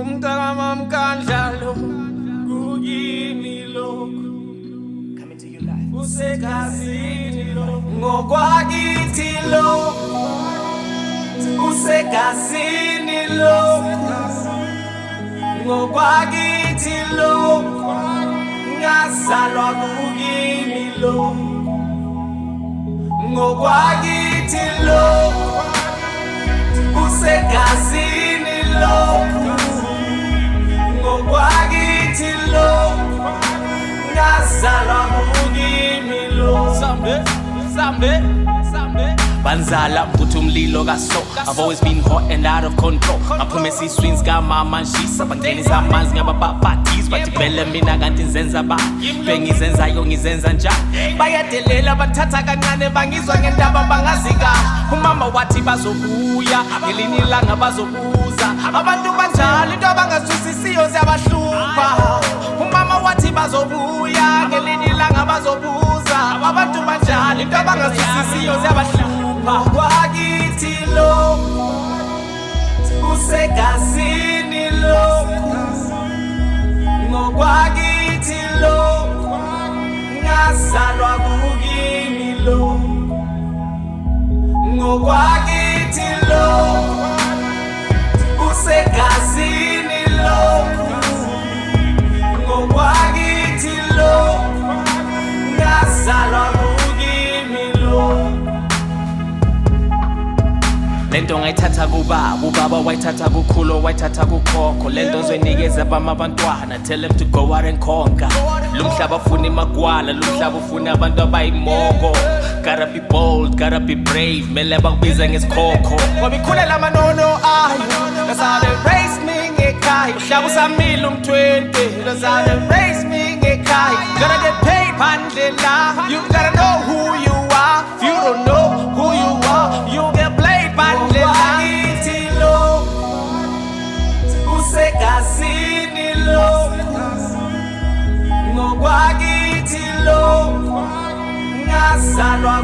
Umntaka mkandlalo kuyini lokhu Coming to your life. usegazini lo ngokwakithi lo usegazini lo ngokwakithi lo ngazalwa kuyini lo ngokwakithi lo usegazini lo ngokwakithi lo ngazalwa kuyini lo Someday Banzala mbuthi umlilo kaso I've always been hot and out of control Ngaphumesa iswings kamama nshisa bangenisa amanzi ngabababhadis bathi vele mina kanti nzenza ba bengizenzayo ngizenza njani bayadelela bathatha kancane bangizwa ngendaba bangazika umama wathi bazobuya ngelinye ilanga bazobuza abantu banjalo into abangazwisisiyo ziyabahlupha umama wathi bazobuya ngelinye ilanga bazobuza abantu banjalo into abangazwisisiyo ziyabahlupha ngokwakithi lo usegazini lo ngokwakithi lo ngazalwa kuyini lo ngokwakithi lo usegazini lo ngokwakithi lo ngazalwa kuyini lo lento ngayithatha kubaba ubaba wayithatha kukhulu wayithatha kukhokho lento ngizoyinikeza abantwana tell them to go out and conquer lumhlaba ufuna imagwala lumhlaba ufuna abantu abayimoko gotta be bold gotta be brave mele bakubiza ngesikhokho ngoba ikhulela amanono ayo that's how they raise me ngekhaya umhlaba usamile um-20 that's how they raise me ngekhaya gotta get paid phandle la you gotta know who you are if you don't know who you are you get played phandle la ngokwakithi lo usegazini lo ngokwakithi lo ngazalwa